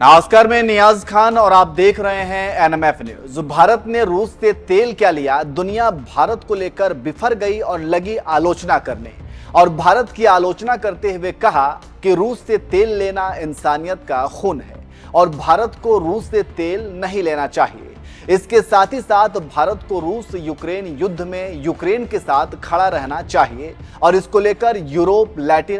नमस्कार, मैं नियाज खान और आप देख रहे हैं एनएमएफ न्यूज। भारत ने रूस से तेल क्या लिया, दुनिया भारत को लेकर बिफर गई और लगी आलोचना करने। और भारत की आलोचना करते हुए कहा कि रूस से तेल लेना इंसानियत का खून है और भारत को रूस से तेल नहीं लेना चाहिए। इसके साथ ही साथ भारत को रूस यूक्रेन युद्ध में यूक्रेन के साथ खड़ा रहना चाहिए और इसको लेकर यूरोप, लैटिन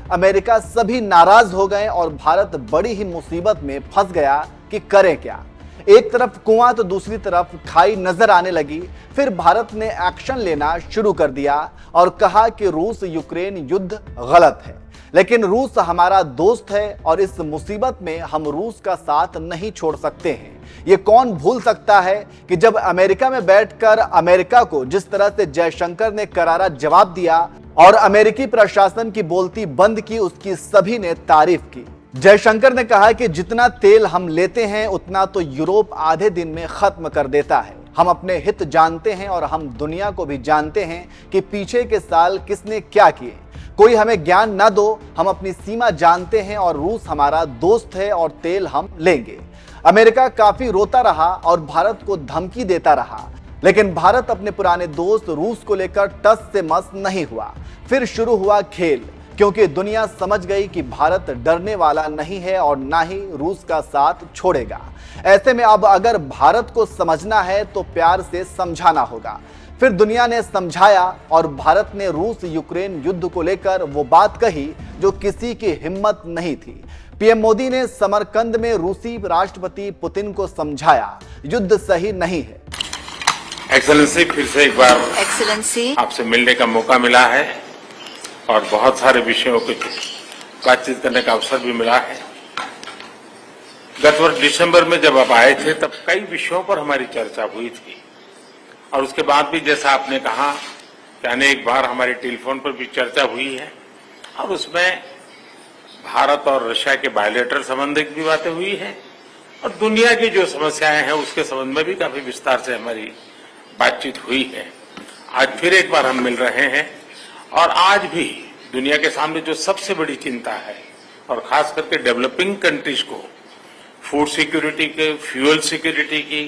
अमेरिका सभी नाराज हो गए और भारत बड़ी ही मुसीबत में फंस गया कि करें क्या। एक तरफ कुआं तो दूसरी तरफ खाई नजर आने लगी। फिर भारत ने एक्शन लेना शुरू कर दिया और कहा कि रूस यूक्रेन युद्ध गलत है, लेकिन रूस हमारा दोस्त है और इस मुसीबत में हम रूस का साथ नहीं छोड़ सकते हैं। ये कौन भूल सकता है कि जब अमेरिका में बैठकर अमेरिका को जिस तरह से जयशंकर ने करारा जवाब दिया और अमेरिकी प्रशासन की बोलती बंद की, उसकी सभी ने तारीफ की। जयशंकर ने कहा कि जितना तेल हम लेते हैं उतना तो यूरोप आधे दिन में खत्म कर देता है। हम अपने हित जानते हैं और हम दुनिया को भी जानते हैं कि पीछे के साल किसने क्या किए। कोई हमें ज्ञान न दो, हम अपनी सीमा जानते हैं और रूस हमारा दोस्त है और तेल हम लेंगे। अमेरिका काफी रोता रहा और भारत को धमकी देता रहा, लेकिन भारत अपने पुराने दोस्त रूस को लेकर टस से मस नहीं हुआ। फिर शुरू हुआ खेल, क्योंकि दुनिया समझ गई कि भारत डरने वाला नहीं है और ना ही रूस का साथ छोड़ेगा। ऐसे में अब अगर भारत को समझना है तो प्यार से समझाना होगा। फिर दुनिया ने समझाया और भारत ने रूस यूक्रेन युद्ध को लेकर वो बात कही जो किसी की हिम्मत नहीं थी। पीएम मोदी ने समरकंद में रूसी राष्ट्रपति पुतिन को समझाया, युद्ध सही नहीं है। एक्सेलेंसी, फिर से एक बार एक्सेलेंसी आपसे मिलने का मौका मिला है और बहुत सारे विषयों को बातचीत करने का अवसर भी मिला है। गत वर्ष दिसंबर में जब आप आए थे तब कई विषयों पर हमारी चर्चा हुई थी और उसके बाद भी जैसा आपने कहा कि अनेक बार हमारी टेलीफोन पर भी चर्चा हुई है और उसमें भारत और रशिया के बायलैटरल संबंध की भी बातें हुई है और दुनिया की जो समस्याएं हैं उसके संबंध में भी काफी विस्तार से हमारी बातचीत हुई है। आज फिर एक बार हम मिल रहे हैं और आज भी दुनिया के सामने जो सबसे बड़ी चिंता है और खास करके डेवलपिंग कंट्रीज को फूड सिक्योरिटी के, फ्यूल सिक्योरिटी की,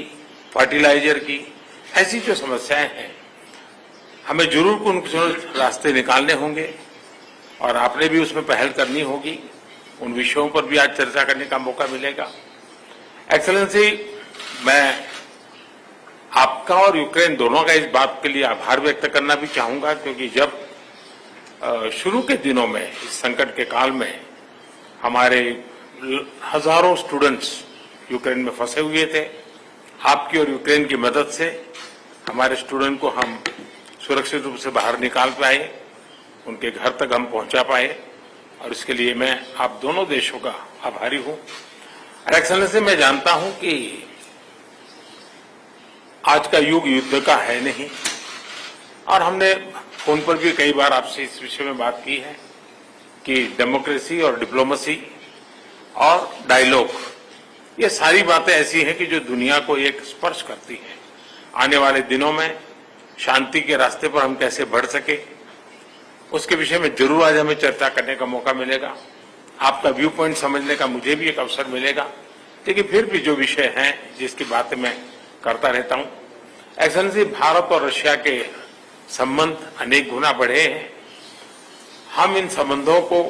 फर्टिलाइजर की, ऐसी जो समस्याएं हैं हमें जरूर उन रास्ते निकालने होंगे और आपने भी उसमें पहल करनी होगी। उन विषयों पर भी आज चर्चा करने का मौका मिलेगा। एक्सेलेंसी, मैं आपका और यूक्रेन दोनों का इस बात के लिए आभार व्यक्त करना भी चाहूंगा, क्योंकि जब शुरू के दिनों में इस संकट के काल में हमारे हजारों स्टूडेंट्स यूक्रेन में फंसे हुए थे, आपकी और यूक्रेन की मदद से हमारे स्टूडेंट को हम सुरक्षित रूप से बाहर निकाल पाए, उनके घर तक हम पहुंचा पाए और इसके लिए मैं आप दोनों देशों का आभारी हूं। एक्सेलेंसी, मैं जानता हूं कि आज का युग युद्ध का है नहीं और हमने फोन पर भी कई बार आपसे इस विषय में बात की है कि डेमोक्रेसी और डिप्लोमेसी और डायलॉग, ये सारी बातें ऐसी हैं कि जो दुनिया को एक स्पर्श करती है। आने वाले दिनों में शांति के रास्ते पर हम कैसे बढ़ सके उसके विषय में जरूर आज हमें चर्चा करने का मौका मिलेगा। आपका व्यू पॉइंट समझने का मुझे भी एक अवसर मिलेगा, लेकिन फिर भी जो विषय हैं जिसकी बातें मैं करता रहता हूं। एक्सेलेंसी, भारत और रशिया के संबंध अनेक गुना बढ़े हैं। हम इन संबंधों को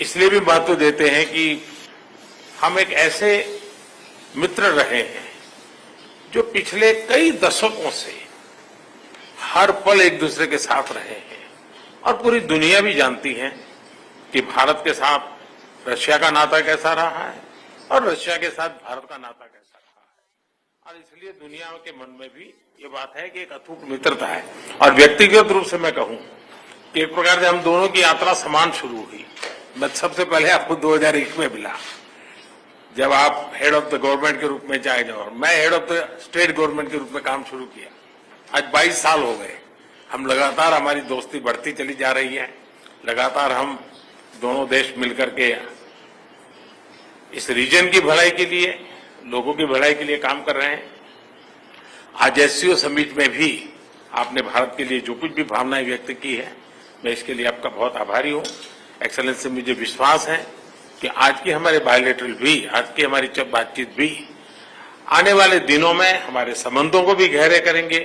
इसलिए भी महत्व देते हैं कि हम एक ऐसे मित्र रहे हैं जो पिछले कई दशकों से हर पल एक दूसरे के साथ रहे हैं और पूरी दुनिया भी जानती है कि भारत के साथ रशिया का नाता कैसा रहा है और रशिया के साथ भारत का नाता कैसा रहा है। और इसलिए दुनिया के मन में भी ये बात है कि एक अटूट मित्रता है। और व्यक्तिगत रूप से मैं कहूं कि एक प्रकार से हम दोनों की यात्रा समान शुरू हुई। मैं सबसे पहले आपको 2001 में मिला, जब आप हेड ऑफ द गवर्नमेंट के रूप में जाए और मैं head of the state government के रूप में काम शुरू किया। आज 22 साल हो गए। हम लगातार, हमारी दोस्ती बढ़ती चली जा रही है। लगातार हम दोनों देश मिलकर के इस रीजन की भलाई के लिए, लोगों की भलाई के लिए काम कर रहे हैं। आज एससीओ समिट में भी आपने भारत के लिए जो कुछ भी भावनाएं व्यक्त की है, मैं इसके लिए आपका बहुत आभारी हूं। एक्सेलेंसी, मुझे विश्वास है कि आज की हमारे बायलैटरल भी, आज की हमारी बातचीत भी आने वाले दिनों में हमारे संबंधों को भी गहरे करेंगे,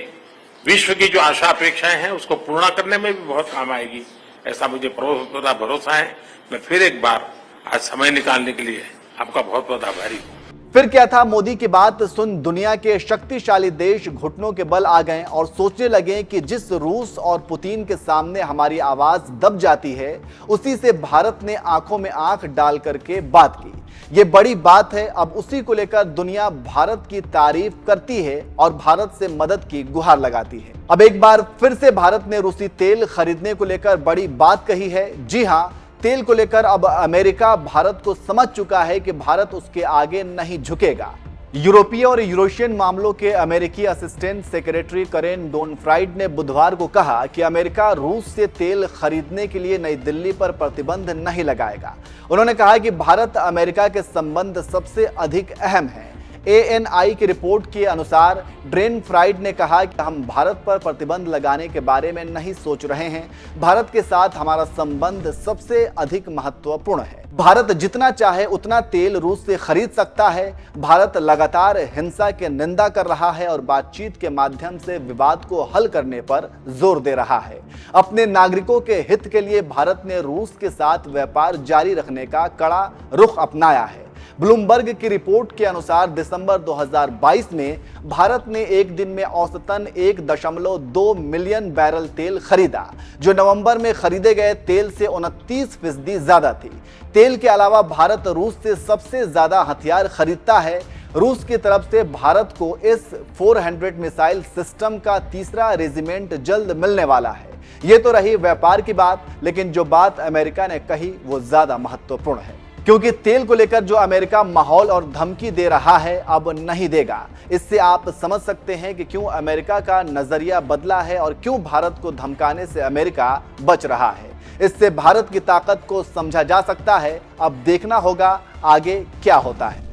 विश्व की जो आशा अपेक्षाएं हैं उसको पूर्ण करने में भी बहुत काम आएगी, ऐसा मुझे पूरा भरोसा है। मैं फिर एक बार आज समय निकालने के लिए आपका बहुत बहुत आभारी हूँ। फिर क्या था, मोदी की बात सुन दुनिया के शक्तिशाली देश घुटनों के बल आ गए और सोचने लगे कि जिस रूस और पुतिन के सामने हमारी आवाज दब जाती है, उसी से भारत ने आंखों में आंख डाल करके बात की। ये बड़ी बात है। अब उसी को लेकर दुनिया भारत की तारीफ करती है और भारत से मदद की गुहार लगाती है। अब एक बार फिर से भारत ने रूसी तेल खरीदने को लेकर बड़ी बात कही है। जी हां, तेल को लेकर अब अमेरिका भारत को समझ चुका है कि भारत उसके आगे नहीं झुकेगा। यूरोपीय और यूरेशियन मामलों के अमेरिकी असिस्टेंट सेक्रेटरी करेन डोनफ्राइड ने बुधवार को कहा कि अमेरिका रूस से तेल खरीदने के लिए नई दिल्ली पर प्रतिबंध नहीं लगाएगा। उन्होंने कहा कि भारत अमेरिका के संबंध सबसे अधिक अहम हैं। ANI की रिपोर्ट के अनुसार ड्रेनफ्राइड ने कहा कि हम भारत पर प्रतिबंध लगाने के बारे में नहीं सोच रहे हैं। भारत के साथ हमारा संबंध सबसे अधिक महत्वपूर्ण है। भारत जितना चाहे उतना तेल रूस से खरीद सकता है। भारत लगातार हिंसा की निंदा कर रहा है और बातचीत के माध्यम से विवाद को हल करने पर जोर दे रहा है। अपने नागरिकों के हित के लिए भारत ने रूस के साथ व्यापार जारी रखने का कड़ा रुख अपनाया है। ब्लूमबर्ग की रिपोर्ट के अनुसार दिसंबर 2022 में भारत ने एक दिन में औसतन 1.2 मिलियन बैरल तेल खरीदा, जो नवंबर में खरीदे गए तेल से 29% ज्यादा थी। तेल के अलावा भारत रूस से सबसे ज्यादा हथियार खरीदता है। रूस की तरफ से भारत को S-400 मिसाइल सिस्टम का 3रा रेजिमेंट जल्द मिलने वाला है। ये तो रही व्यापार की बात, लेकिन जो बात अमेरिका ने कही वो ज्यादा महत्वपूर्ण है, क्योंकि तेल को लेकर जो अमेरिका माहौल और धमकी दे रहा है अब नहीं देगा। इससे आप समझ सकते हैं कि क्यों अमेरिका का नजरिया बदला है और क्यों भारत को धमकाने से अमेरिका बच रहा है। इससे भारत की ताकत को समझा जा सकता है। अब देखना होगा आगे क्या होता है।